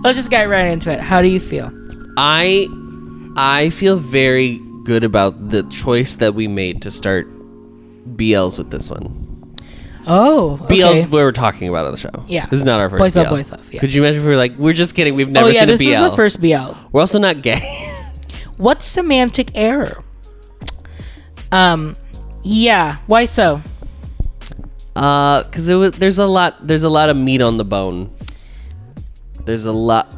Let's just get right into it. How do you feel? I feel very good about the choice that we made to start BLs with this one. Oh, okay. BLs we were talking about on the show. Yeah. This is not our first Boys BL. Love, Boys Love. Yeah. Could you imagine if we were like, we're just kidding, we've never seen a BL. This is the first BL. We're also not gay. What's semantic error? Yeah. Why so? Because there's a lot of meat on the bone. There's a lot.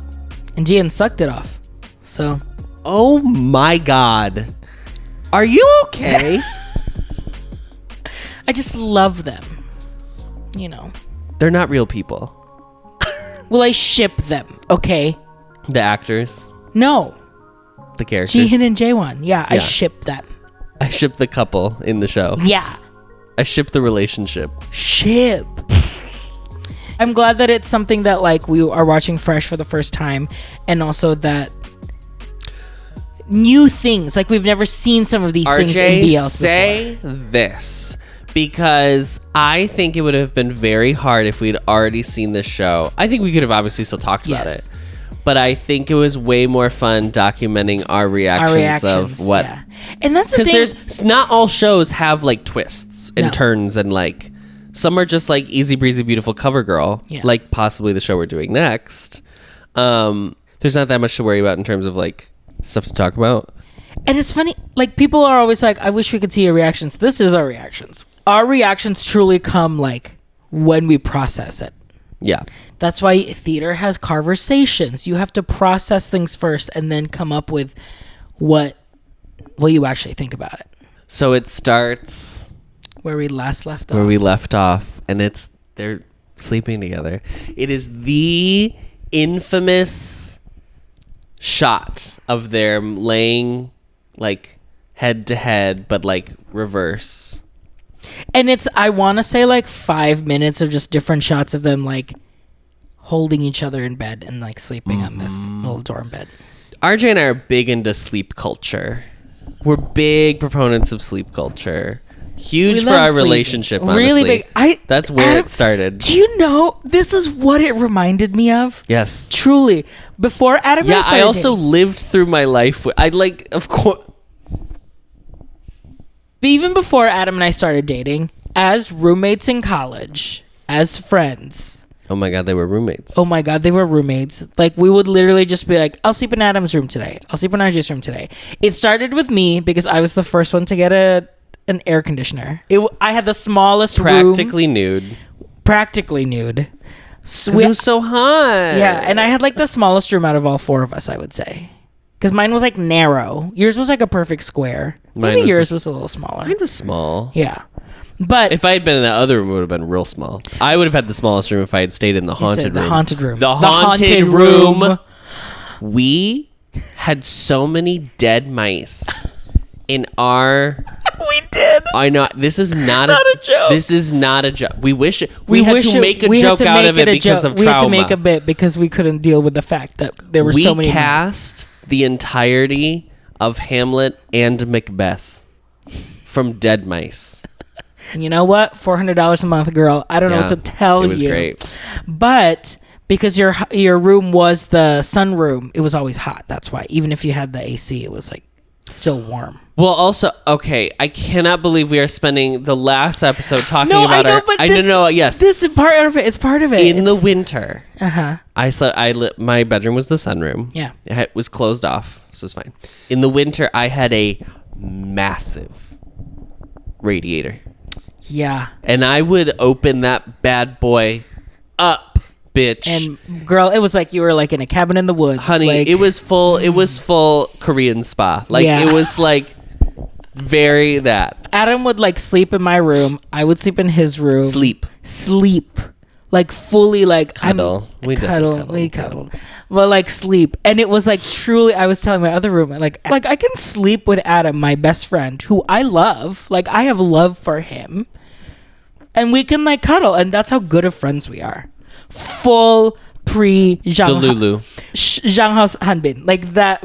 And Gian sucked it off. So. Oh my God. Are you okay? I just love them. You know. They're not real people. Well, I ship them. Okay. The actors. No. The characters. Jihin and Jaewon. Yeah, I ship them. I ship the couple in the show. Yeah. I ship the relationship. Ship. I'm glad that it's something that like we are watching fresh for the first time, and also that new things, like we've never seen some of these things in BLs say before. This because I think it would have been very hard if we'd already seen this show. I think we could have obviously still talked about it, but I think it was way more fun documenting our reactions of what. Yeah. And that's the thing. Because there's not all shows have like twists and turns, and like some are just like easy breezy beautiful cover girl, like possibly the show we're doing next. There's not that much to worry about in terms of like stuff to talk about. And it's funny, like people are always like, I wish we could see your reactions. This is our reactions. Our reactions truly come like when we process it. Yeah. That's why theater has conversations. You have to process things first and then come up with what you actually think about it. So it starts where we last left off, and they're sleeping together. It is the infamous shot of them laying like head to head, but like reverse. And it's, I want to say like 5 minutes of just different shots of them like holding each other in bed and like sleeping on this little dorm bed. RJ and I are big into sleep culture. We're big proponents of sleep culture. Huge for our relationship, honestly. Really big. That's where it started. Do you know, this is what it reminded me of? Yes. Truly. Before Adam and I started I also lived through my life. Of course. But even before Adam and I started dating, as roommates in college, as friends. Oh my God, they were roommates. Oh my God, they were roommates. Like, we would literally just be like, I'll sleep in Adam's room today. I'll sleep in RJ's room today. It started with me because I was the first one to get an air conditioner. I had the smallest room. Practically nude. So it was so hot. Yeah, and I had like the smallest room out of all four of us, I would say. Because mine was like narrow. Yours was like a perfect square. Maybe yours was a little smaller. Mine was small. Yeah. But if I had been in that other room, it would have been real small. I would have had the smallest room if I had stayed in the haunted room. The haunted room. The haunted room. We had so many dead mice in our... We did. I know. This is not a joke. This is not a joke. We had to make a joke out of it because of trauma. We had to make a bit because we couldn't deal with the fact that there were so many mice. We cast the entirety of Hamlet and Macbeth from dead mice. You know what? $400 a month, girl. I don't know what to tell you. It was great. But because your room was the sunroom, it was always hot. That's why. Even if you had the AC, it was like still warm. Well, also, okay, I cannot believe we are spending the last episode talking about yes. This is part of it. It's part of it. In the winter. Uh-huh. My bedroom was the sunroom. Yeah. It was closed off, so it's fine. In the winter, I had a massive radiator. Yeah. And I would open that bad boy up, bitch. And girl, it was like you were like in a cabin in the woods. Honey, like, it was full Korean spa. Like it was like very that. Adam would like sleep in my room. I would sleep in his room. Sleep. Like fully like cuddle. We cuddled. But like sleep. And it was like truly, I was telling my other roommate, like I can sleep with Adam, my best friend, who I love. Like I have love for him. And we can like cuddle. And that's how good of friends we are. Full Delulu. Zhanghao's Hanbin. Like that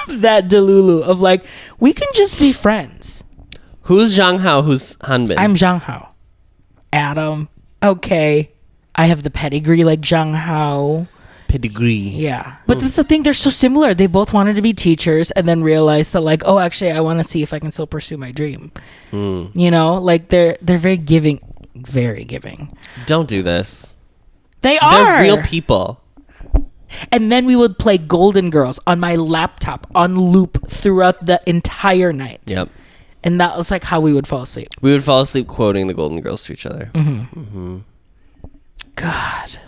that Delulu of like, we can just be friends. Who's Zhang Hao? Who's Hanbin? I'm Zhang Hao. Adam. Okay. I have the pedigree like Zhang Hao. Pedigree. Yeah. But that's the thing. They're so similar. They both wanted to be teachers and then realized that like, oh, actually, I want to see if I can still pursue my dream. You know, like they're very giving. Very giving. Don't do this. They are. They're real people. And then we would play Golden Girls on my laptop on loop throughout the entire night. Yep. And that was like how we would fall asleep. We would fall asleep quoting the Golden Girls to each other. God.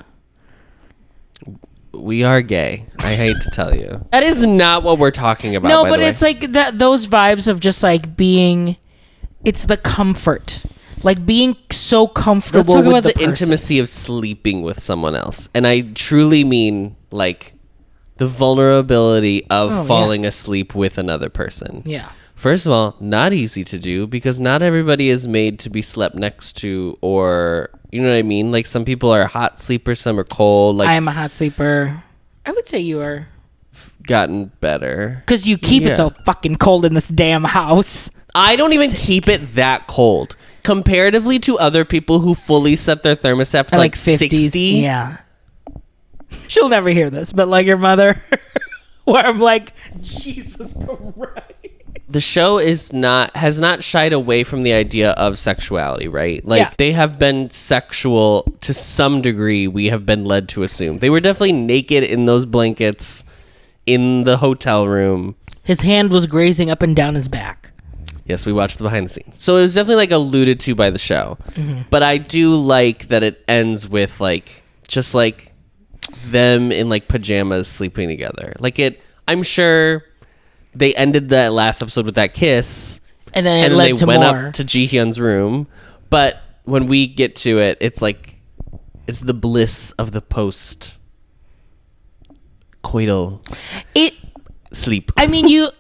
We are gay. I hate to tell you. That is not what we're talking about. No, by but the way. it's like those vibes of just like being, it's the comfort. Like being so comfortable Let's talk with about the person. intimacy of sleeping with someone else. And I truly mean like the vulnerability of falling asleep with another person. Yeah. First of all, not easy to do because not everybody is made to be slept next to, or you know what I mean? Like some people are hot sleepers, some are cold. Like I'm a hot sleeper. I would say you are. Gotten better. Because you keep it so fucking cold in this damn house. I don't even keep it that cold. Comparatively to other people who fully set their thermostat for like 50s. 60. Yeah. She'll never hear this, but like your mother, where I'm like, Jesus Christ. The show has not shied away from the idea of sexuality, right? Like they have been sexual to some degree, we have been led to assume. They were definitely naked in those blankets in the hotel room. His hand was grazing up and down his back. Yes, we watched the behind the scenes. So it was definitely like alluded to by the show. But I do like that it ends with like just like them in like pajamas sleeping together. Like I'm sure they ended that last episode with that kiss. And then it led they to went more. up to Ji-hyun's room. But when we get to it, it's like it's the bliss of the post coital sleep. I mean, you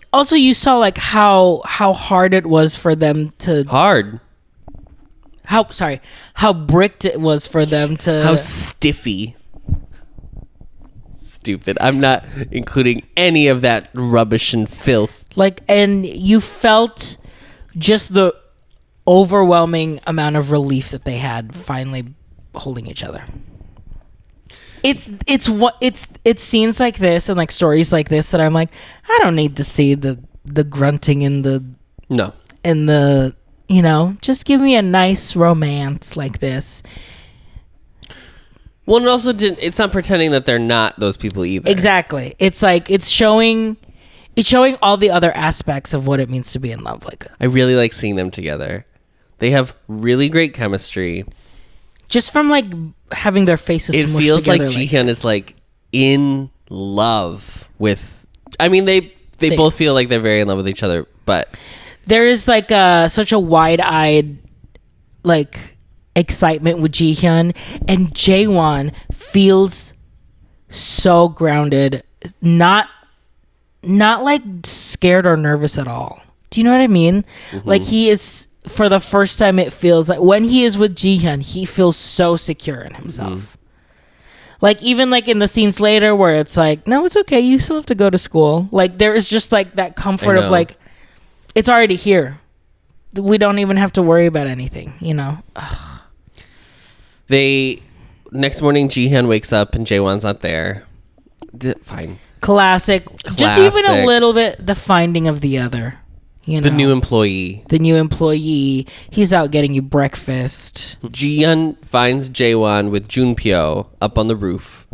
saw like how hard it was for them to how bricked it was for them to how stiffy. Stupid. I'm not including any of that rubbish and filth. like, and you felt just the overwhelming amount of relief that they had finally holding each other. It's scenes like this and like stories like this that I'm like, I don't need to see the grunting and the you know, just give me a nice romance like this. Well, it also it's not pretending that they're not those people either. Exactly. It's like it's showing all the other aspects of what it means to be in love like that. I really like seeing them together. They have really great chemistry. Just from like having their faces It smushed feels like together Ji-hyun is like in love with, I mean, they both feel like they're very in love with each other, but there is like such a wide-eyed like excitement with Ji-hyun, and Jaewon feels so grounded, not like scared or nervous at all. Do you know what I mean? Like he is, for the first time, it feels like when he is with Ji-hyun, he feels so secure in himself. Like even like in the scenes later where it's like, no, it's okay, you still have to go to school. Like there is just like that comfort of like, it's already here. We don't even have to worry about anything, you know? Ugh. Next morning, Ji-hyun wakes up and Jaewon's not there. Fine. Classic. Just even a little bit the finding of the other. You know? The new employee. He's out getting you breakfast. Ji-hyun finds Jaewon with Junpyo up on the roof,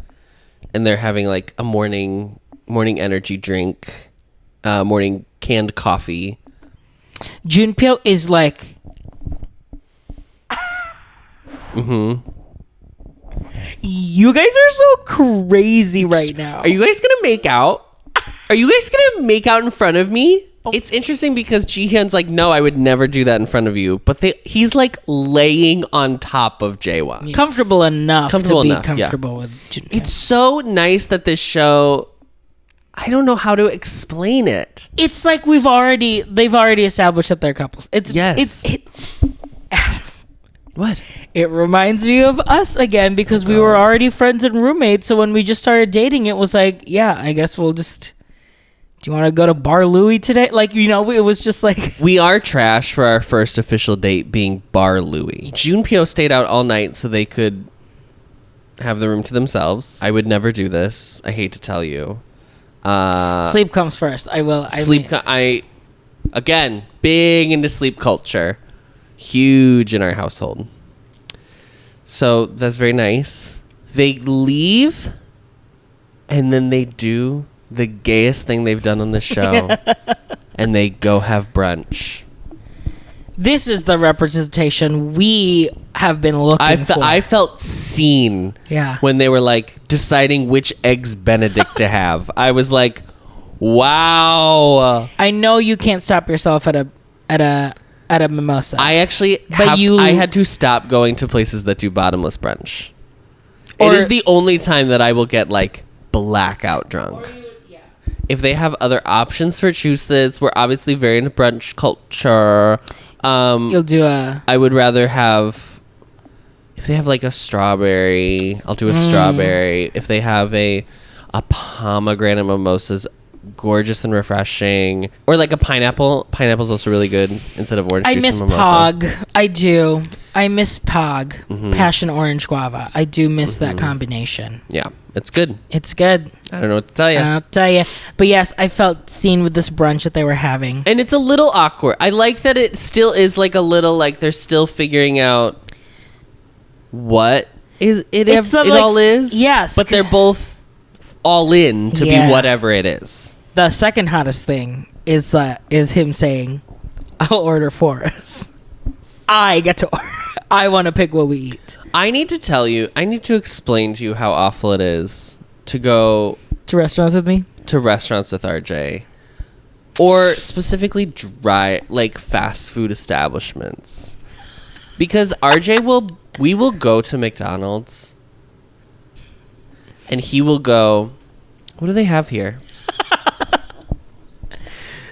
and they're having like a morning energy drink, morning canned coffee. Junpyo is like, you guys are so crazy right now. Are you guys gonna make out? Are you guys gonna make out in front of me? It's interesting because Ji-hyun's like, no, I would never do that in front of you. But he's like laying on top of Jaewon. Comfortable enough with Junpyo. It's so nice that this show, I don't know how to explain it. It's like they've already established that they're couples. What? It reminds me of us again because we were already friends and roommates. So when we just started dating, it was like, yeah, I guess we'll just... Do you want to go to Bar Louie today? Like, you know, it was just like... We are trash for our first official date being Bar Louie. Junpyo stayed out all night so they could have the room to themselves. I would never do this. I hate to tell you. Sleep comes first. Again, big into sleep culture. Huge in our household. So that's very nice. They leave, and then they do the gayest thing they've done on the show. And they go have brunch. This is the representation we have been looking for. I felt seen. Yeah. When they were like deciding which eggs Benedict to have. I was like, wow. I know you can't stop yourself at a mimosa. I actually I had to stop going to places that do bottomless brunch. It is the only time that I will get like blackout drunk. If they have other options for juices, we're obviously very into brunch culture. You'll do I would rather have, if they have like a strawberry, I'll do a strawberry. If they have a pomegranate mimosa's gorgeous and refreshing, or like a pineapple. Pineapple's also really good instead of orange juice. I miss Pog. I do. I miss Pog. Passion orange guava. I do miss that combination. Yeah, it's good. It's good. I don't know what to tell you. I'll tell you. But yes, I felt seen with this brunch that they were having. And it's a little awkward. I like that it still is like a little like they're still figuring out what it all is. Yes. But they're both all in to be whatever it is. The second hottest thing is him saying, "I'll order for us." I get to order. I want to pick what we eat. I need to explain to you how awful it is to go to restaurants with me. To restaurants with RJ. Or specifically fast food establishments. Because we will go to McDonald's and he will go, "What do they have here?"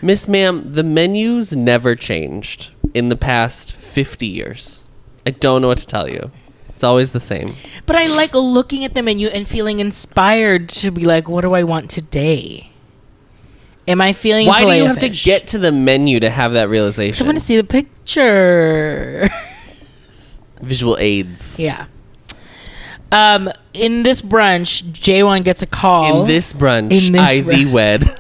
"Miss Ma'am, the menu's never changed in the past 50 years. I don't know what to tell you. It's always the same." But I like looking at the menu and feeling inspired to be like, what do I want today? Am I feeling Why do you have to get to the menu to have that realization? I want to see the picture. Visual aids. Yeah. In this brunch, J1 gets a call. In this brunch, I thee wed.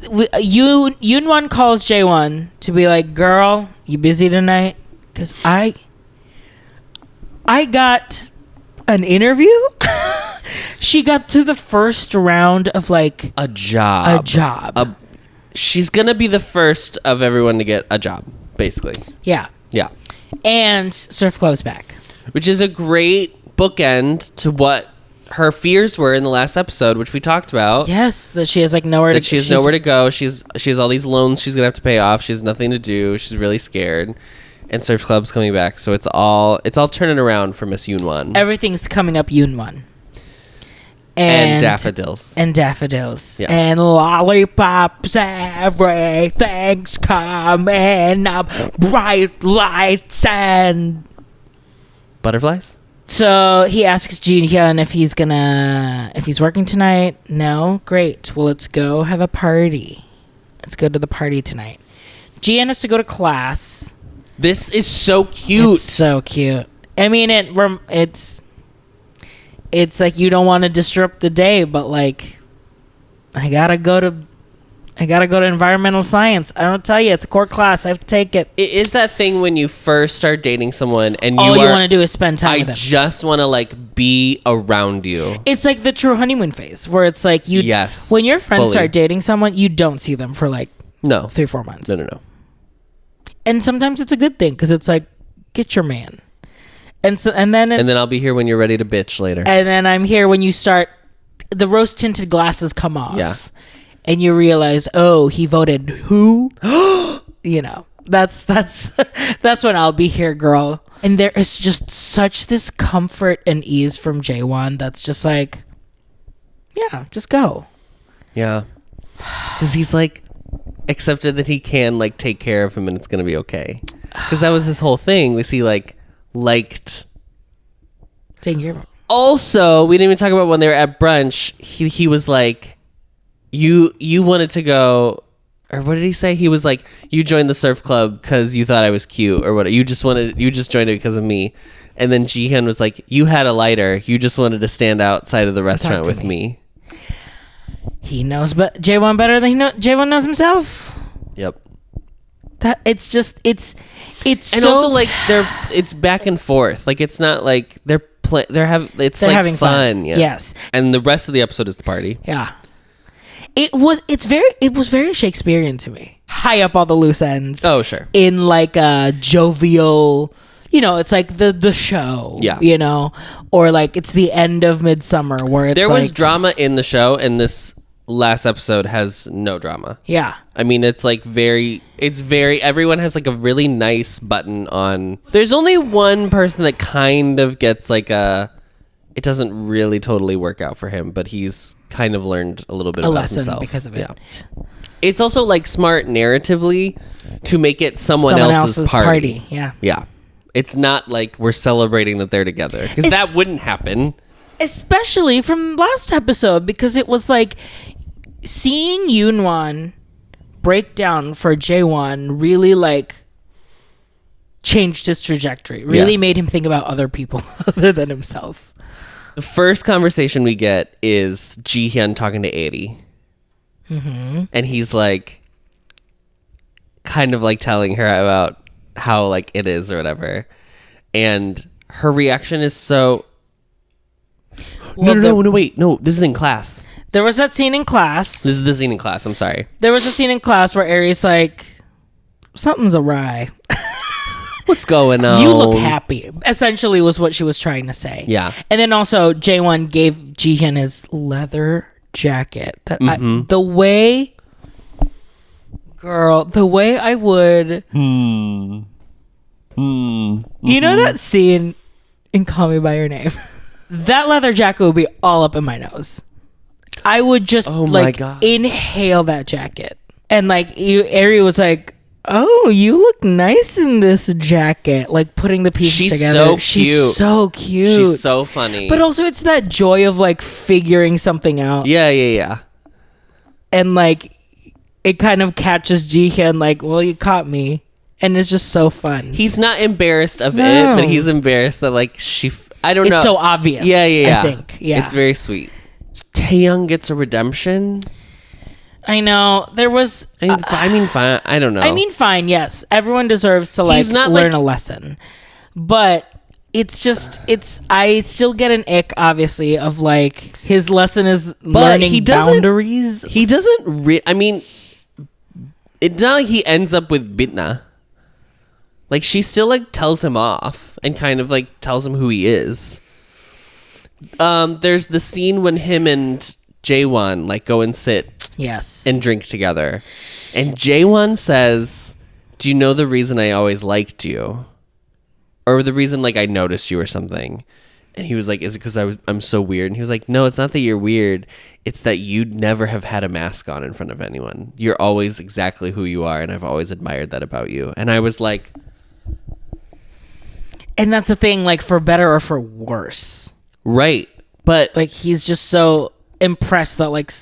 Yoon calls J1 to be like, "Girl, you busy tonight? Because I got an interview." She got to the first round of like a job. She's gonna be the first of everyone to get a job, basically. Yeah. And Surf Club's back, which is a great bookend to what her fears were in the last episode, which we talked about. Yes, that she has like nowhere to go. She has nowhere to go. She has all these loans she's gonna have to pay off. She has nothing to do. She's really scared. And Surf Club's coming back, so it's all turning around for Miss Yoonwon. Everything's coming up Yoonwon. And daffodils. Yeah. And lollipops, everything's coming up. Bright lights and butterflies. So he asks Jihyun if he's working tonight. No? Great. Well, let's go have a party. Let's go to the party tonight. Jihyun has to go to class. This is so cute. It's so cute. I mean, it's like you don't want to disrupt the day, but like I gotta go to environmental science. I don't tell you, it's a core class. I have to take it. It is that thing when you first start dating someone and all you want to do is spend time with them. I just want to like be around you. It's like the true honeymoon phase where it's like when your friends start dating someone, you don't see them for like 3-4 months. No. And sometimes it's a good thing because it's like, get your man. And then I'll be here when you're ready to bitch later. And then I'm here when you start, the rose tinted glasses come off. Yeah. And you realize, oh, he voted who? You know, that's when I'll be here, girl. And there is just such this comfort and ease from J1 that's just like, yeah, just go. Yeah. Because he's like accepted that he can like take care of him and it's going to be okay. Because that was his whole thing. Was he liked taking care of him. Also, we didn't even talk about when they were at brunch. He was like, you wanted to go, or what did he say? He was like, you joined the surf club because you thought I was cute, or what? You just joined it because of me. And then Jihyun was like, you had a lighter. You just wanted to stand outside of the restaurant with me. He knows but Jaewon better than Jaewon knows himself. Yep. That it's and so, also like it's back and forth. Like it's not like they're having fun. Yeah. Yes. And the rest of the episode is the party. Yeah. It was very Shakespearean to me. High up all the loose ends. Oh, sure. In like a jovial, it's like the show. Yeah. Or like it's the end of Midsummer where it's there was drama in the show, and this last episode has no drama. Yeah. I mean, it's very, everyone has like a really nice button on. There's only one person that kind of gets like it doesn't really totally work out for him, but he's kind of learned a little bit about lesson himself because of it. Yeah. It's also like smart narratively to make it someone else's party. Yeah. Yeah. It's not like we're celebrating that they're together, because that wouldn't happen. Especially from last episode, because it was like seeing Yoonwon break down for Jaewon really like changed his trajectory. Really made him think about other people other than himself. The first conversation we get is Jihyun talking to Eri. Mm-hmm. And he's like kind of like telling her about how like it is or whatever. And her reaction is so... Well, No, wait. No, this is in class. There was that scene in class. This is the scene in class. I'm sorry. There was a scene in class where Aries like, something's awry. What's going on? You look happy. Essentially was what she was trying to say. Yeah. And then also Jaewon gave Jihyun his leather jacket. That the way I would. You know that scene in Call Me by Your Name? That leather jacket would be all up in my nose. I would just inhale that jacket. And like Ari was like, "Oh, you look nice in this jacket." Like putting the pieces together. She's so cute. She's so funny. But also it's that joy of like figuring something out. Yeah. And like it kind of catches Jihyun like, "Well, you caught me." And it's just so fun. He's not embarrassed of it, but he's embarrassed that like I don't know. It's so obvious. Yeah. I think. Yeah. It's very sweet. Taeyoung gets a redemption. I know. There was... I mean, fine. I don't know. I mean, fine, yes. Everyone deserves to learn a lesson. But it's just... I still get an ick, obviously, of like... His lesson is learning boundaries. He doesn't... I mean... It's not like he ends up with Bitna. Like, she still like tells him off and kind of like tells him who he is. There's the scene when him and Jaewon like go and sit and drink together, and Jaewon says, "Do you know the reason I always liked you, or the reason like I noticed you or something?" And he was like, "Is it because I'm so weird?" And he was like, "No, it's not that you're weird. It's that you'd never have had a mask on in front of anyone. You're always exactly who you are, and I've always admired that about you." And I was like... And that's the thing, like, for better or for worse. Right. But... like, he's just so impressed that, like,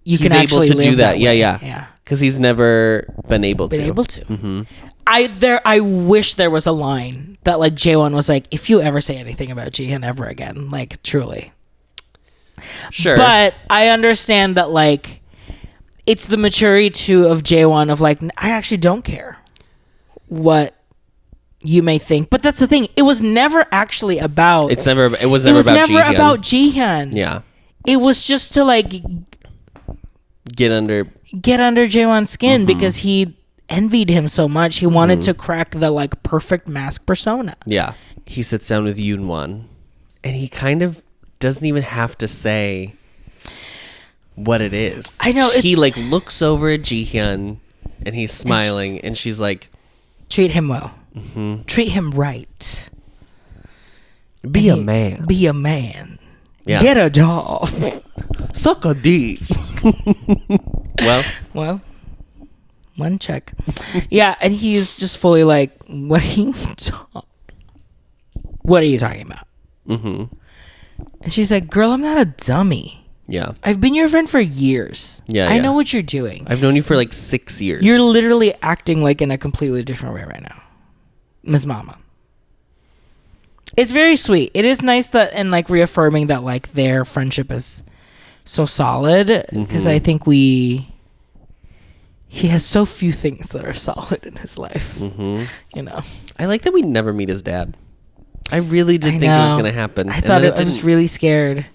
you can actually live do that. that Yeah. Yeah. Because he's never been able to. Mm-hmm. I wish there was a line that, like, Jaewon was like, if you ever say anything about Jihyun ever again, like, truly. Sure. But I understand that, like, it's the maturity, too, of Jaewon of, like, I actually don't care what you may think. But that's the thing. It was never actually about... It was never about Jihyun. Yeah. It was just to, like... Get under Jaewon's skin because he envied him so much. He wanted to crack the like perfect mask persona. Yeah. He sits down with Yoonwon and he kind of doesn't even have to say what it is. I know. He like looks over at Jihyun and he's smiling and she's like, treat him well. Treat him right. Be a man. Be a man. Yeah. Get a job. Suck a dick. Well, one check. Yeah, and he's just fully like, what are you talking about? And she's like, girl, I'm not a dummy. Yeah. I've been your friend for years. I know what you're doing. I've known you for like 6 years. You're literally acting like in a completely different way right now. Ms. Mama. It's very sweet. It is nice that, and like reaffirming that like their friendship is so solid, because I think he has so few things that are solid in his life. You know, I like that we never meet his dad. I really did think it was going to happen. I thought I was really scared.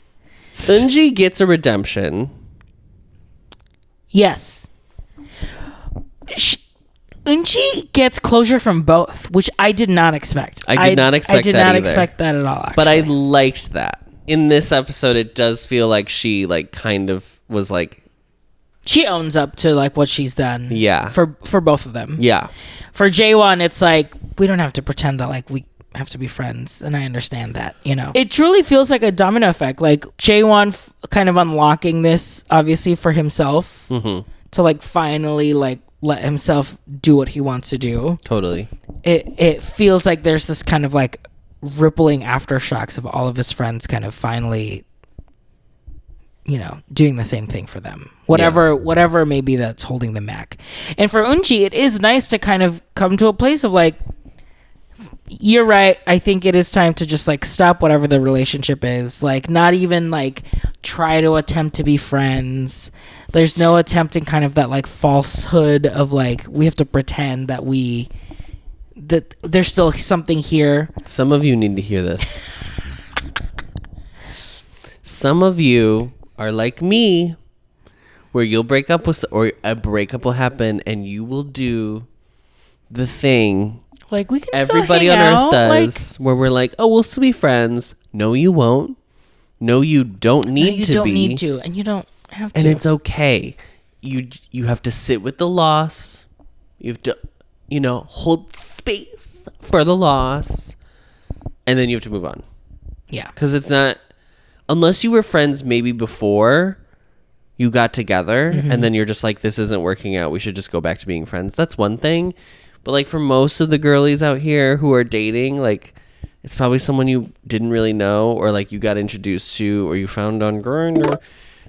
Eunji gets a redemption. Yes. Eunji gets closure from both, which I did not expect. I did not expect that at all, actually. But I liked that. In this episode, it does feel like she like kind of was like... She owns up to like what she's done. Yeah. For both of them. Yeah. For Jaewon, it's like, we don't have to pretend that like we have to be friends, and I understand that, you know. It truly feels like a domino effect. Like Jaewon kind of unlocking this, obviously, for himself to like finally like let himself do what he wants to do. Totally. It feels like there's this kind of like rippling aftershocks of all of his friends kind of finally, you know, doing the same thing for them. Whatever maybe that's holding them back. And for Eunji, it is nice to kind of come to a place of like, you're right, I think it is time to just like stop whatever the relationship is. Like not even like try to attempt to be friends. There's no attempt in kind of that like falsehood of like we have to pretend that there's still something here. Some of you need to hear this. Some of you are like me, where you'll break up with, or a breakup will happen and you will do the thing like we can everybody still hang on out, earth does, like, where we're like, oh, we'll still be friends. No, you won't. No, you don't need to be. You don't need to, and you don't have to. And it's okay. You have to sit with the loss. You have to, you know, hold space for the loss, and then you have to move on. Yeah. Because it's not, unless you were friends maybe before you got together, and then you're just like, this isn't working out, we should just go back to being friends. That's one thing. But like for most of the girlies out here who are dating, like it's probably someone you didn't really know, or like you got introduced to, or you found on Grindr,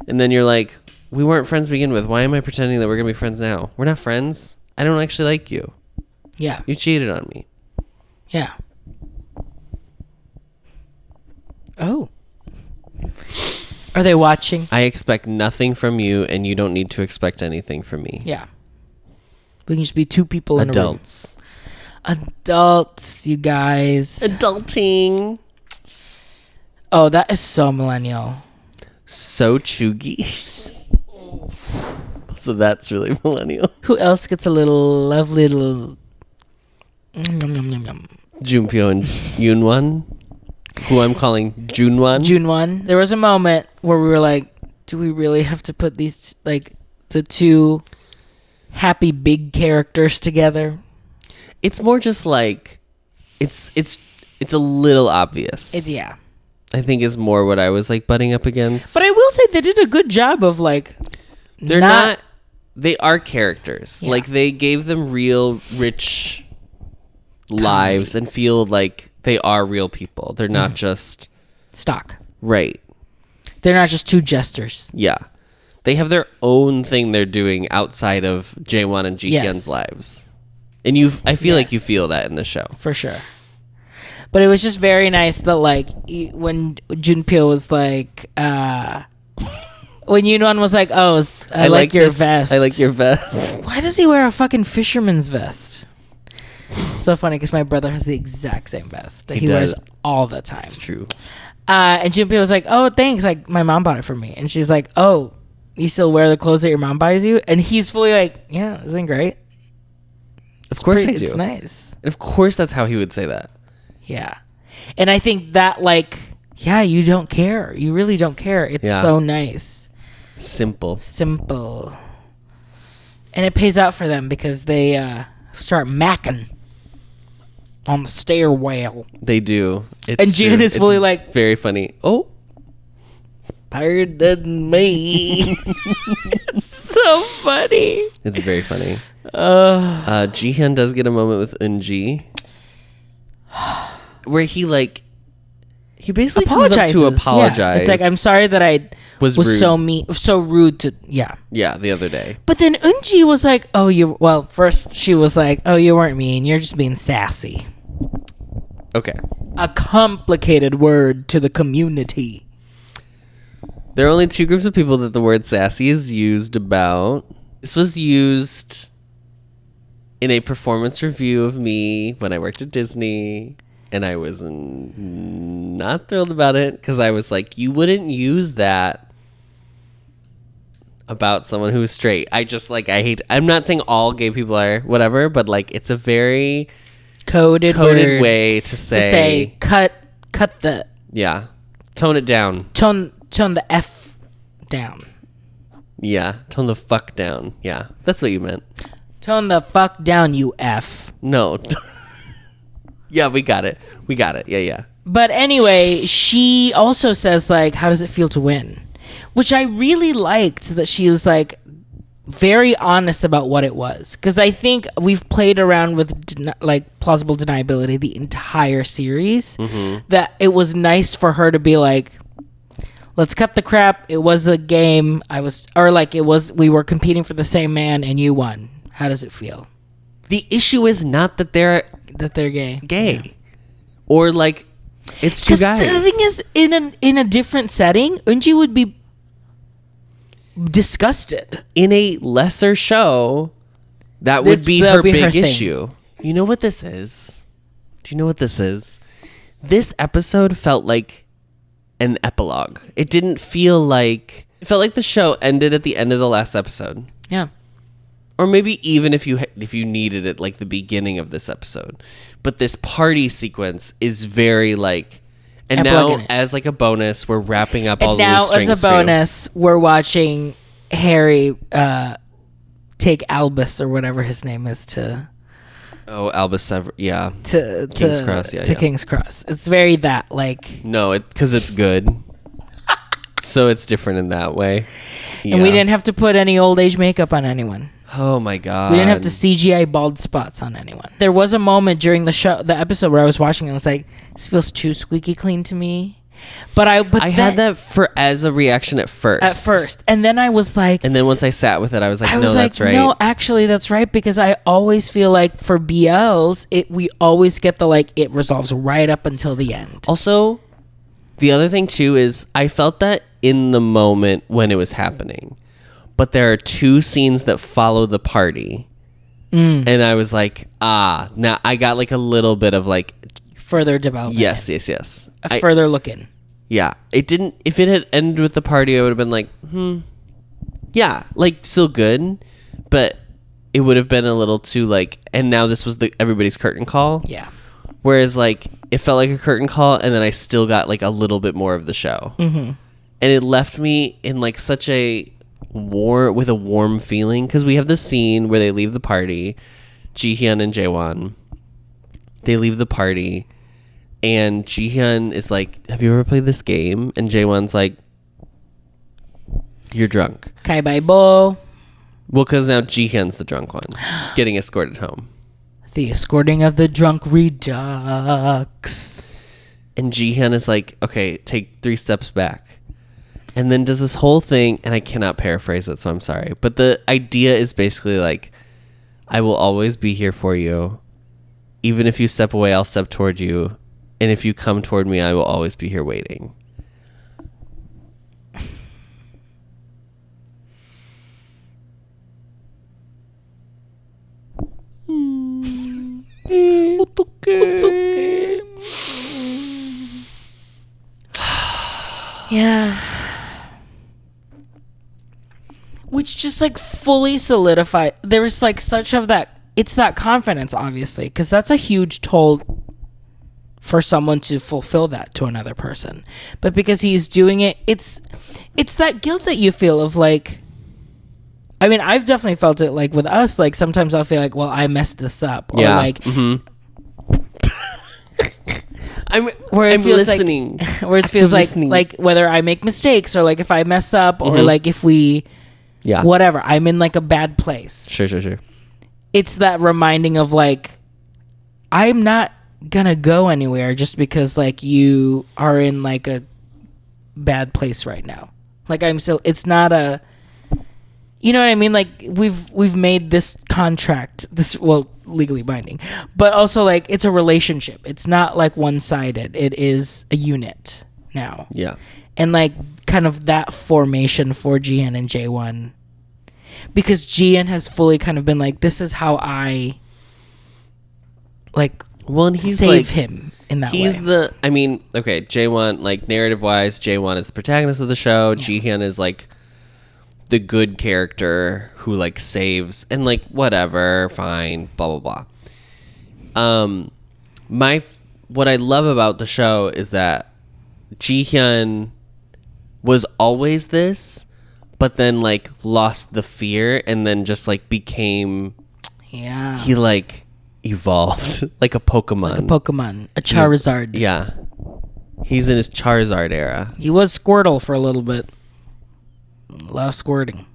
and then you're like, we weren't friends to begin with. Why am I pretending that we're gonna be friends now? We're not friends. I don't actually like you. Yeah. You cheated on me. Yeah. Oh. Are they watching? I expect nothing from you, and you don't need to expect anything from me. Yeah. We can just be two people in Adults. a room. Adults, you guys. Adulting. Oh, that is so millennial. So chuggy. So that's really millennial. Who else gets a little lovely little... Junpyo and Yoonwon, who I'm calling Junwon. Junwon. There was a moment where we were like, do we really have to put these, like, the two happy big characters together? It's more just like, it's a little obvious. Yeah. I think is more what I was like butting up against. But I will say they did a good job of like, they're not they are characters. Yeah. Like they gave them real rich lives and feel like they are real people. They're not just stock. Right. They're not just two jesters. Yeah. They have their own thing they're doing outside of Jaewon and Jihyun's lives. And I feel like you feel that in the show. For sure. But it was just very nice that like when Junpyo was like when Yoonwon was like, "Oh, I like your vest." I like your vest. Why does he wear a fucking fisherman's vest? It's so funny because my brother has the exact same vest that he wears all the time. It's true. And Junpyo was like, "Oh, thanks. Like my mom bought it for me." And she's like, "Oh, you still wear the clothes that your mom buys you?" And he's fully like, "Yeah, isn't it great?" Of course I do. It's nice. And of course that's how he would say that. Yeah. And I think that like, yeah, you don't care. You really don't care. It's so nice. Simple. And it pays out for them because they start macking on the stairwell. They do. And Jin is fully like, very funny. Oh, higher than me. It's so funny. It's very funny. Jihyun does get a moment with Eunji where he basically apologizes. comes up to apologize. Yeah. It's like, I'm sorry that I was so rude to the other day. But then Eunji was like, first she was like, "Oh, you weren't mean, you're just being sassy." Okay. a complicated word to the community. There are only two groups of people that the word sassy is used about. This was used in a performance review of me when I worked at Disney, and I was not thrilled about it because I was like, you wouldn't use that about someone who's straight. I I'm not saying all gay people are whatever, but like it's a very coded way to say cut the tone it down. Tone the F down. Yeah, tone the fuck down. Yeah, that's what you meant. Tone the fuck down, you F. No. Yeah, we got it. Yeah. But anyway, she also says, like, how does it feel to win? Which I really liked that she was, like, very honest about what it was. Because I think we've played around with, plausible deniability the entire series. Mm-hmm. That it was nice for her to be like, let's cut the crap. It was a game. We were competing for the same man and you won. How does it feel? The issue is not that they're gay. Yeah. Or like it's two guys. The thing is, in a different setting, Eunji would be disgusted. In a lesser show, that would be her big issue. You know what this is? Do you know what this is? This episode felt like an epilogue. It didn't feel like... It felt like the show ended at the end of the last episode. Yeah. Or maybe even if you needed it, like the beginning of this episode. But this party sequence is very like... And now, as like a bonus, we're wrapping up all the loose strings. Now, as a bonus, we're watching Harry take Albus or whatever his name is to... Oh, Albus, yeah. To King's Cross, yeah. King's Cross. It's very that, like... No, because it's good. So it's different in that way. Yeah. And we didn't have to put any old age makeup on anyone. Oh my god. We didn't have to CGI bald spots on anyone. There was a moment during the episode where I was watching and I was like, this feels too squeaky clean to me. But I had that as a reaction at first. And then I was like... And then once I sat with it, I was like, that's right. No, actually, that's right. Because I always feel like for BLs, we always get it resolves right up until the end. Also, the other thing too is I felt that in the moment when it was happening. But there are two scenes that follow the party. And I was like, now I got like a little bit of like... Further development. Yes. Further look in. Yeah. It didn't... If it had ended with the party, I would have been like, yeah, like still good. But it would have been a little too like... And now this was everybody's curtain call. Yeah. Whereas like it felt like a curtain call and then I still got like a little bit more of the show. Mm-hmm. And it left me in like such a... with a warm feeling because we have the scene where they leave the party, Jihyun and Jaewon. They leave the party, and Jihyun is like, "Have you ever played this game?" And Jaewon's like, "You're drunk." Kai bai bo. Well, because now Jihyun's the drunk one, getting escorted home. The escorting of the drunk Redux. And Jihyun is like, "Okay, take 3 steps back." And then does this whole thing, and I cannot paraphrase it, so I'm sorry. But the idea is basically like, I will always be here for you. Even if you step away, I'll step toward you. And if you come toward me, I will always be here waiting. Yeah. Which just like fully solidified. There was like such of that. It's that confidence, obviously, because that's a huge toll for someone to fulfill that to another person. But because he's doing it, it's that guilt that you feel of like. I mean, I've definitely felt it like with us. Like sometimes I'll feel like, well, I messed this up, or like. Mm-hmm. I'm listening. Where it feels like whether I make mistakes or like if I mess up or like if we, whatever, I'm in like a bad place. Sure. It's that reminding of like, I'm not gonna go anywhere just because like you are in like a bad place right now. Like I'm still, it's not a, You know what I mean? Like we've made this contract, legally binding, but also like it's a relationship. It's not like one-sided. It is a unit now. Yeah. And like kind of that formation for Jihyun and Jaewon, because Jihyun has fully kind of been like, this is how I like and he's save like, him in that he's way. okay, Jaewon, like narrative wise, Jaewon is the protagonist of the show. Yeah. Jihyun is like the good character who like saves and like whatever, fine, blah blah blah. What I love about the show is that Jihyun was always this, but then like lost the fear and then just like became, he like evolved like a Pokemon, a Charizard. Yeah, he's in his Charizard era. He was Squirtle for a little bit. A lot of squirting.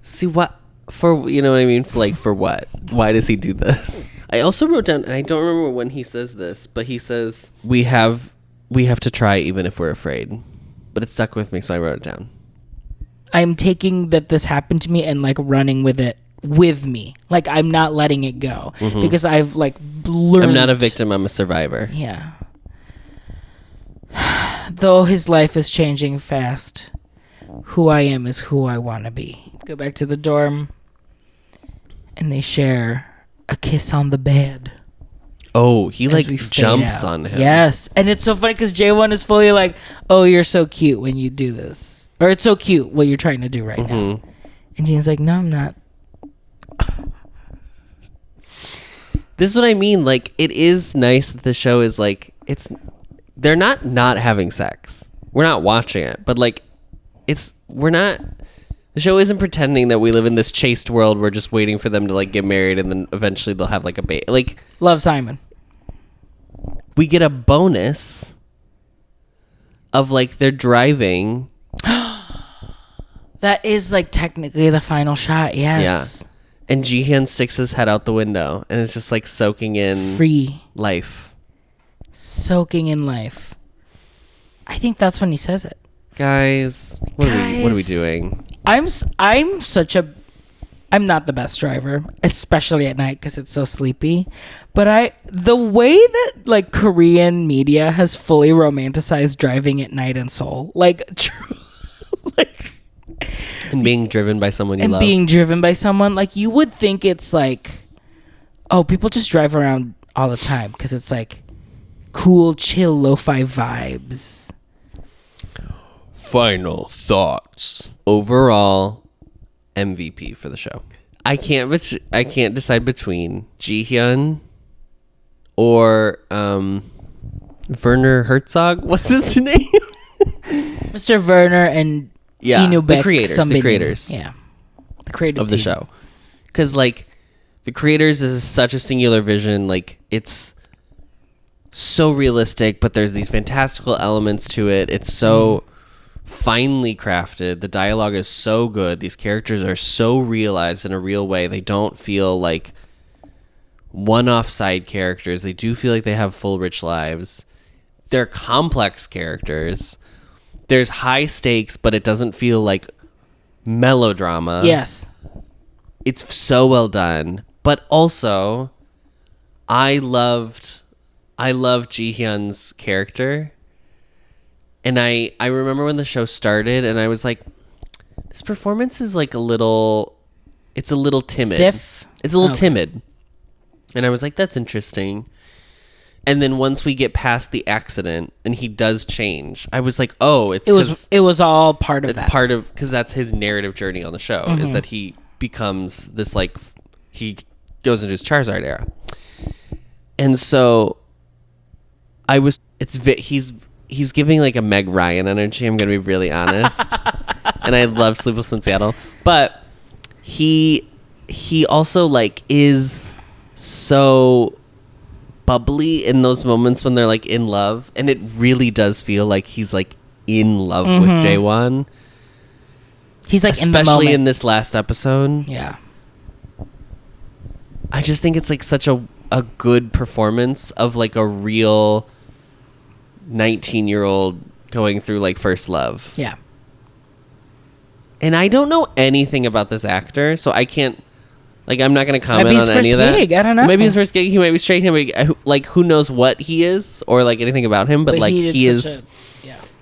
See what for? You know what I mean? For what? Why does he do this? I also wrote down, and I don't remember when he says this, but he says we have to try even if we're afraid. But it stuck with me, so I wrote it down. I'm taking that this happened to me and like running with it with me. Like I'm not letting it go because I've like learned. I'm not a victim. I'm a survivor. Yeah. Though his life is changing fast, who I am is who I want to be. Go back to the dorm, and they share a kiss on the bed. Oh, he like jumps on him. Yes. And it's so funny because Jaewon is fully like, oh, you're so cute when you do this. Or it's so cute what you're trying to do right now. And Jihyun's like, no, I'm not. This is what I mean. Like, it is nice that the show is like, they're not having sex. We're not watching it. But like, the show isn't pretending that we live in this chaste world. We're just waiting for them to like get married and then eventually they'll have like a baby. Like, Love, Simon. We get a bonus of like they're driving. That is like technically the final shot. Yes. Yeah. And Jihyun sticks his head out the window and it's just like soaking in free life. Soaking in life. I think that's when he says it. Guys, what are we doing? I'm not the best driver, especially at night because it's so sleepy. But the way that like Korean media has fully romanticized driving at night in Seoul, like, like, and being driven by someone you love, being driven by someone, like you would think it's like, oh, people just drive around all the time because it's like cool, chill, lo-fi vibes. Final thoughts. Overall MVP for the show. I can't decide between Jihyun or Werner Herzog. What's his name? Mr. Werner and Inu Beck, the creators. Yeah, the creative of the team. show. Because like the creators is such a singular vision. Like it's so realistic, but there's these fantastical elements to it. It's so finely crafted. The dialogue is so good. These characters are so realized in a real way. They don't feel like one-off side characters. They do feel like they have full, rich lives. They're complex characters. There's high stakes, but it doesn't feel like melodrama. Yes. It's so well done. But also, I love Jihyun's character. And I remember when the show started and I was like, this performance is like it's a little timid. Stiff? It's a little timid. And I was like, that's interesting. And then once we get past the accident and he does change, I was like, oh, it was all part of that. It's part of, because that's his narrative journey on the show, is that he becomes this, like, he goes into his Charizard era. And so he's giving like a Meg Ryan energy. I'm going to be really honest. And I love Sleepless in Seattle. But he also like is so bubbly in those moments when they're like in love. And it really does feel like he's like in love with Jaewon. He's like especially in the moment. In this last episode. Yeah. I just think it's like such a good performance of like a real 19-year-old going through like first love. Yeah. And I don't know anything about this actor, so I can't. Like, I'm not going to comment Maybe his on any of that. first gig, I don't know. Maybe his first gig, he might be straight. He might be, like, who knows what he is or, like, anything about him. But like, he is...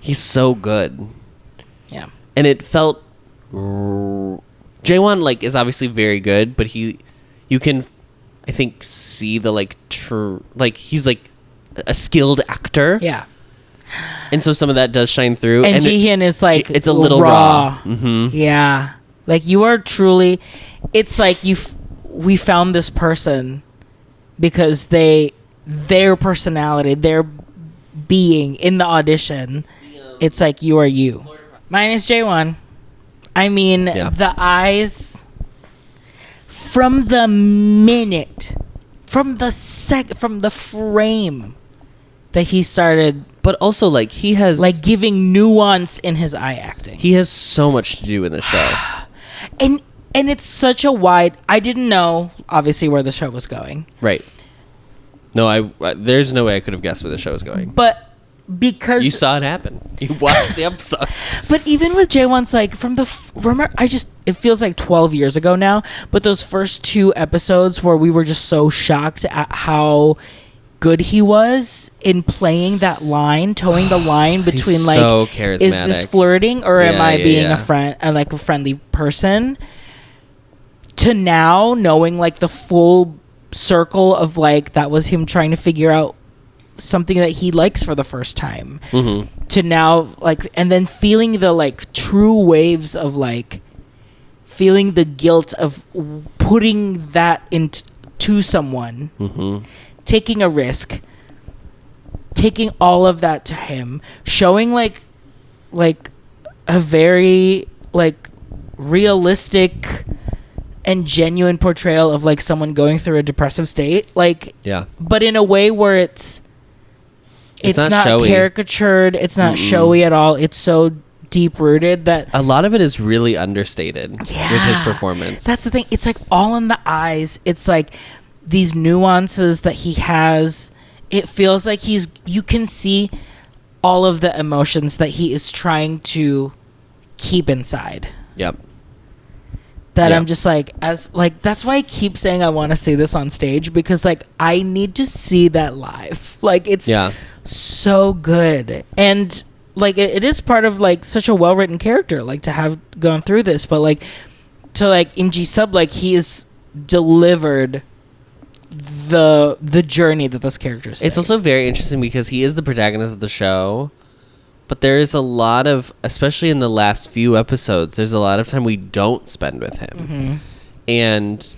He's so good. Yeah. And it felt... Jaewon, like, is obviously very good, but you can, I think, see the, like, like, he's, like, a skilled actor. Yeah. And so some of that does shine through. And Jihyun is, like, it's a little raw. Mm-hmm. Yeah. Like, you are truly... It's like we found this person because their personality, their being in the audition, it's like you are you. Mine is Jaewon. I mean, the eyes from the minute, from the frame that he started, but also like he has like giving nuance in his eye acting. He has so much to do in the show. And it's such a wide... I didn't know, obviously, where the show was going. Right. No, there's no way I could have guessed where the show was going. But because... You saw it happen. You watched the episode. But even with Jaewon's, like, from the... remember, it feels like 12 years ago now, but those first 2 episodes where we were just so shocked at how good he was in playing that line, towing the line between, He's like... so charismatic. Is this flirting or am I being a friend, like a friendly person? To now knowing like the full circle of like that was him trying to figure out something that he likes for the first time. Mm-hmm. To now like, and then feeling the like true waves of like feeling the guilt of putting that into someone, taking a risk, taking all of that to him, showing like a very like realistic and genuine portrayal of like someone going through a depressive state, like but in a way where it's not showy. Caricatured, it's not showy at all. It's so deep rooted that a lot of it is really understated with his performance. That's the thing. It's like all in the eyes. It's like these nuances that he has. It feels like you can see all of the emotions that he is trying to keep inside. Yep. I'm just like, that's why I keep saying I want to see this on stage, because like I need to see that live. Like it's so good. And like it is part of like such a well-written character, like to have gone through this, but like to like Im Ji-sub, like he is delivered the journey that this character is. It's also very interesting because he is the protagonist of the show. But there is a lot of, especially in the last few episodes, there's a lot of time we don't spend with him. Mm-hmm. And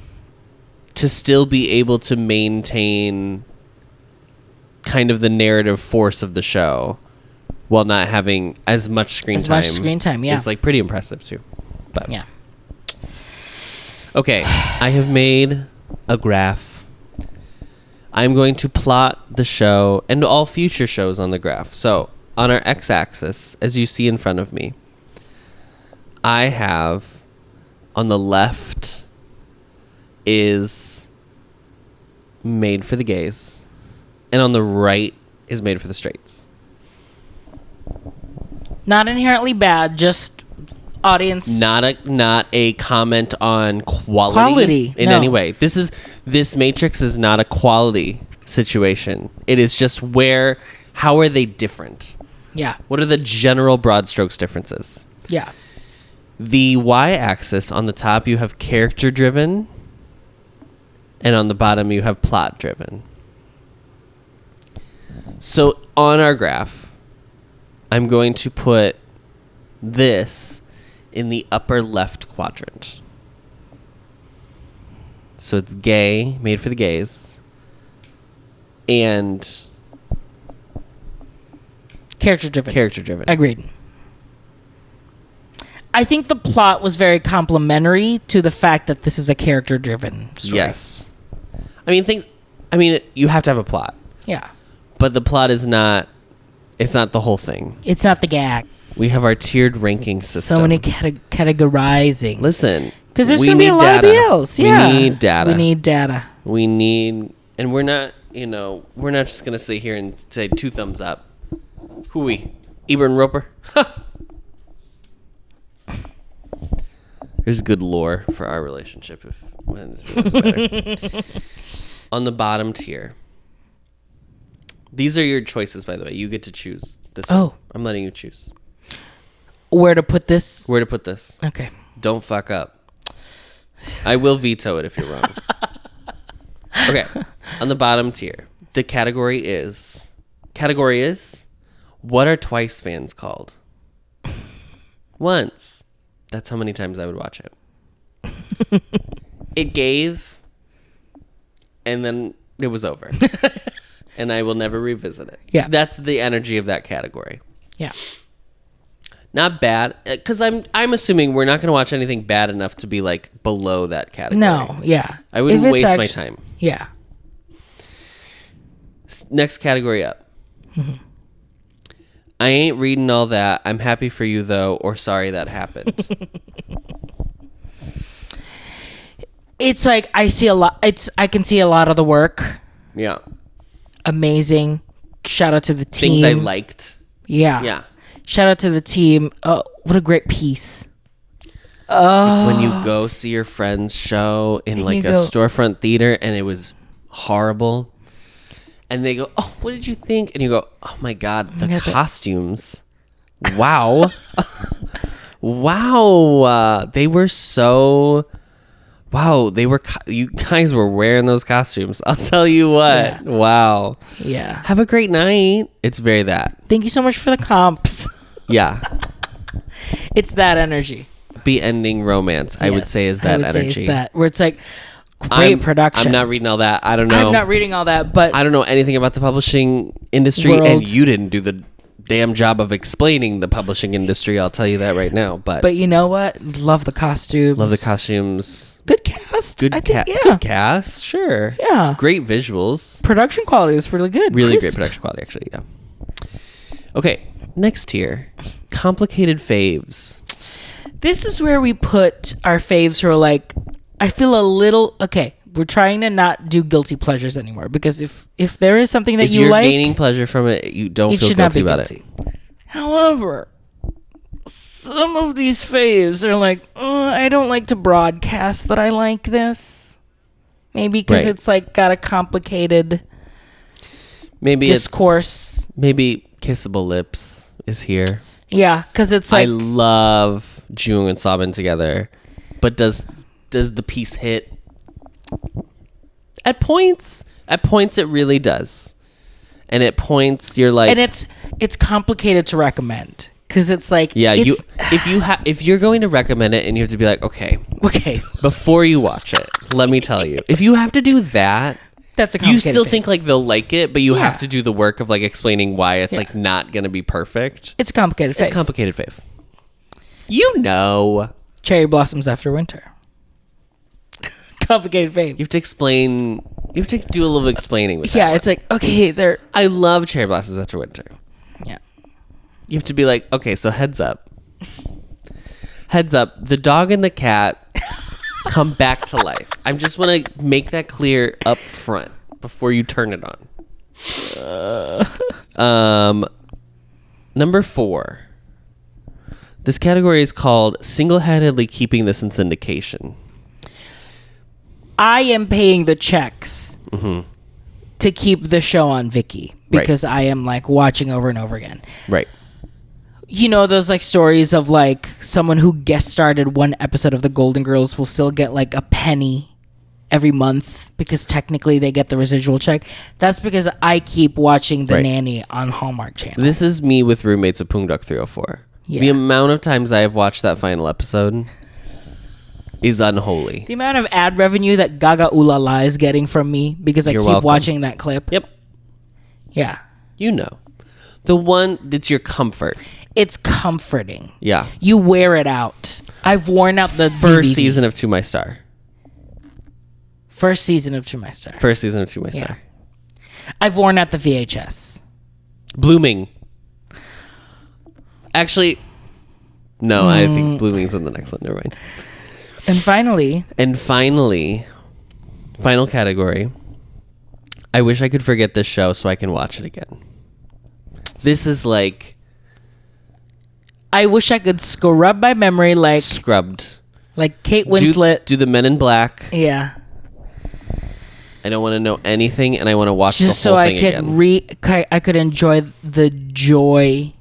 to still be able to maintain kind of the narrative force of the show while not having as much screen time. It's like pretty impressive too. But yeah. Okay, I have made a graph. I'm going to plot the show and all future shows on the graph. So on our x-axis, as you see in front of me, I have on the left is Made for the Gays, and on the right is Made for the Straights. Not inherently bad, just audience. Not a comment on quality in any way. This matrix is not a quality situation. It is just how are they different? Yeah. What are the general broad strokes differences? Yeah. The y-axis, on the top you have character driven, and on the bottom you have plot driven. So on our graph, I'm going to put this in the upper left quadrant. So it's gay, Made for the Gays, and character driven. Agreed. I think the plot was very complimentary to the fact that this is a character driven story. Yes. You have to have a plot. Yeah. But the plot is not, it's not the whole thing. It's not the gag. We have our tiered ranking system. So many categorizing. Listen. Because there's going to be a lot of BLs. Yeah. We need data. And we're not, we're not just going to sit here and say 2 thumbs up. Who we? Ebert and Roper? There's good lore for our relationship. If it matter. On the bottom tier. These are your choices, by the way. You get to choose this one. I'm letting you choose. Where to put this? Where to put this. Okay. Don't fuck up. I will veto it if you're wrong. Okay. On the bottom tier. The category is... What are Twice fans called? Once. That's how many times I would watch it. It gave, and then it was over. And I will never revisit it. Yeah. That's the energy of that category. Yeah. Not bad, because I'm assuming we're not going to watch anything bad enough to be like below that category. No, yeah. I wouldn't waste my time. Yeah. Next category up. I ain't reading all that. I'm happy for you though, or sorry that happened. It's like I can see a lot of the work. Yeah. Amazing. Shout out to the team. Things I liked. Yeah. Yeah. Shout out to the team. Oh, what a great piece. It's when you go see your friend's show in like a storefront theater and it was horrible. And they go, oh, what did you think? And you go, oh my God, the costumes. Wow. Wow. They were so... Wow, you guys were wearing those costumes. I'll tell you what. Yeah. Wow. Yeah. Have a great night. It's very that. Thank you so much for the comps. Yeah. It's that energy. Happy ending romance, I would say is that energy. Say it's that, where it's like great production. I'm not reading all that. I don't know. I'm not reading all that, but I don't know anything about the publishing industry, and you didn't do the damn job of explaining the publishing industry. I'll tell you that right now. But you know what? Love the costumes. Love the costumes. Good cast. Good cast. Sure. Yeah. Great visuals. Production quality is really good. Really great production quality, actually. Yeah. Okay. Next tier. Complicated faves. This is where we put our faves who are like, I feel a little... Okay, we're trying to not do guilty pleasures anymore, because if there is something that you like... If you're gaining pleasure from it, you don't feel guilty about it. However, some of these faves are like, I don't like to broadcast that I like this. Maybe because it's like got a complicated discourse. Maybe Kissable Lips is here. Yeah, because it's like... I love Jung and Sobin together, but does the piece hit? At points it really does. And at points you're like... And it's complicated to recommend. Because it's like... Yeah, if you're going to recommend it and you have to be like, okay, before you watch it, let me tell you. If you have to do that... That's a complicated You still fave. think like they'll like it, but you have to do the work of like explaining why it's like not going to be perfect. It's a complicated fave. It's a complicated fave. You know. Cherry Blossoms After Winter. Complicated fave. You have to explain... You have to do a little explaining with that. Yeah, it's like, okay, they're... I love Cherry Blossoms After Winter. Yeah. You have to be like, okay, so heads up. Heads up, the dog and the cat come back to life. I just want to make that clear up front before you turn it on. Number 4. This category is called single-handedly keeping this in syndication. I am paying the checks to keep the show on Viki because I am like watching over and over again. Right. You know, those like stories of like someone who guest starred one episode of The Golden Girls will still get like a penny every month because technically they get the residual check. That's because I keep watching The Nanny on Hallmark Channel. This is me with roommates of Poongdook 304. Yeah. The amount of times I have watched that final episode is unholy. The amount of ad revenue that Gaga Ooh La La is getting from me because I keep watching that clip. Yep. Yeah. You know. The one that's your comfort. It's comforting. Yeah. You wear it out. I've worn out the first DVD. season of To My Star. First season of To My Star. First season of To My Star. I've worn out the VHS. Blooming. Actually, no, I think Blooming's in the next one. Never mind. And finally, final category. I wish I could forget this show so I can watch it again. This is like... I wish I could scrub my memory like... Scrubbed. Like Kate Winslet. Do the Men in Black. Yeah. I don't want to know anything, and I want to watch just the whole so thing again. I could enjoy the joy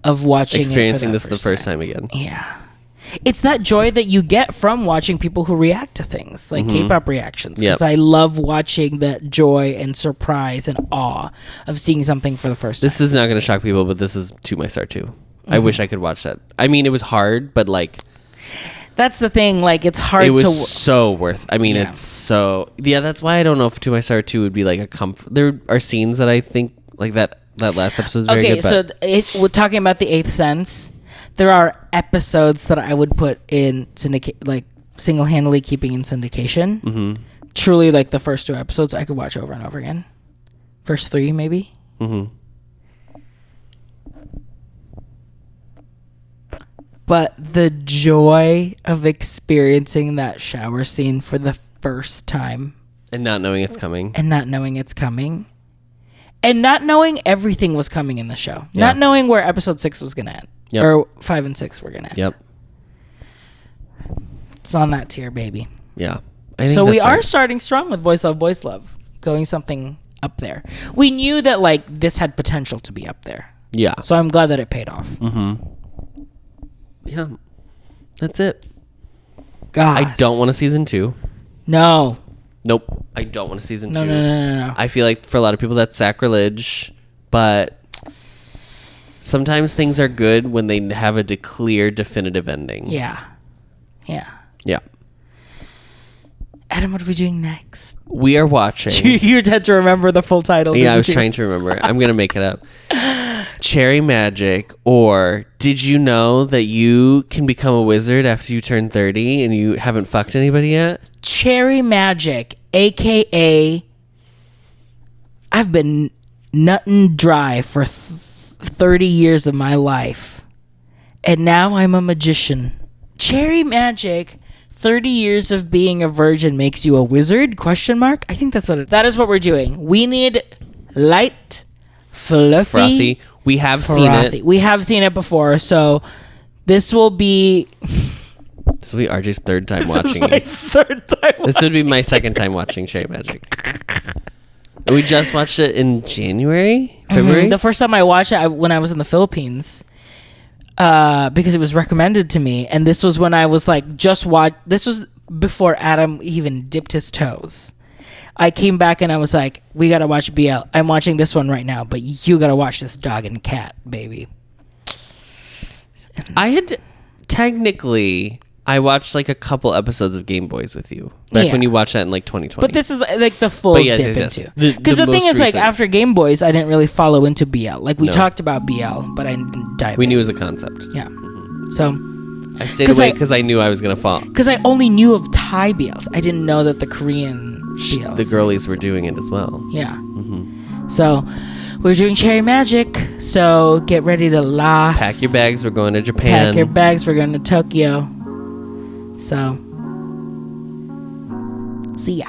of watching experiencing this the first time again. Yeah. It's that joy that you get from watching people who react to things, like K-pop reactions. Because I love watching that joy and surprise and awe of seeing something for the first time. This is not going to shock people, but this is To My Star 2. I wish I could watch that. I mean, it was hard, but like... That's the thing, like, it's hard to... It was so worth... I mean, it's so... Yeah, that's why I don't know if To My Star 2 would be like a comfort... There are scenes that I think, like, that last episode is very good, but... Okay, so we're talking about The Eighth Sense. There are episodes that I would put in like single-handedly keeping in syndication. Mm-hmm. Truly, like the first 2 episodes, I could watch over and over again. First 3, maybe. Mm-hmm. But the joy of experiencing that shower scene for the first time, and not knowing it's coming, and not knowing everything was coming in the show, not knowing where episode 6 was gonna end. Yep. Or 5 and 6 we're gonna end. Yep. It's on that tier, baby. Yeah. So we are starting strong with Boys Love, going something up there. We knew that like this had potential to be up there. Yeah. So I'm glad that it paid off. Mm-hmm. Yeah. That's it. God. I don't want a season 2. No. Nope. I don't want a season 2. No. I feel like for a lot of people that's sacrilege, but sometimes things are good when they have a clear, definitive ending. Yeah. Adam, what are we doing next? We are watching. You had to remember the full title. Yeah, I was trying to remember it. I'm going to make it up. Cherry Magic, or did you know that you can become a wizard after you turn 30 and you haven't fucked anybody yet? Cherry Magic, a.k.a. I've been nutting dry for 30 years of my life, and now I'm a magician. Cherry Magic, 30 years of being a virgin makes you a wizard? ? I think that's that is what we're doing. We need light, fluffy. We have seen it. We have seen it before, so this will be... This will be RJ's third time watching it. Third time. This would be my second time watching Cherry Magic. We just watched it in February. The first time I watched it when I was in the Philippines, because it was recommended to me, and this was when I was like, this was before Adam even dipped his toes. I came back and I was like, we gotta watch BL. I'm watching this one right now, but you gotta watch this Dog and Cat, baby. I watched like a couple episodes of Game Boys with you back when you watched that in like 2020. But this is like the full dip into. Because the thing is, like, after Game Boys, I didn't really follow into BL. Like, we talked about BL, but I didn't dive in. We knew it was a concept. Yeah. So I stayed away because I knew I was gonna fall. Because I only knew of Thai BLs. I didn't know that the Korean BLs, the girlies were doing it as well. Yeah. So we're doing Cherry Magic. So get ready to laugh. Pack your bags. We're going to Japan. Pack your bags. We're going to Tokyo. So, see ya.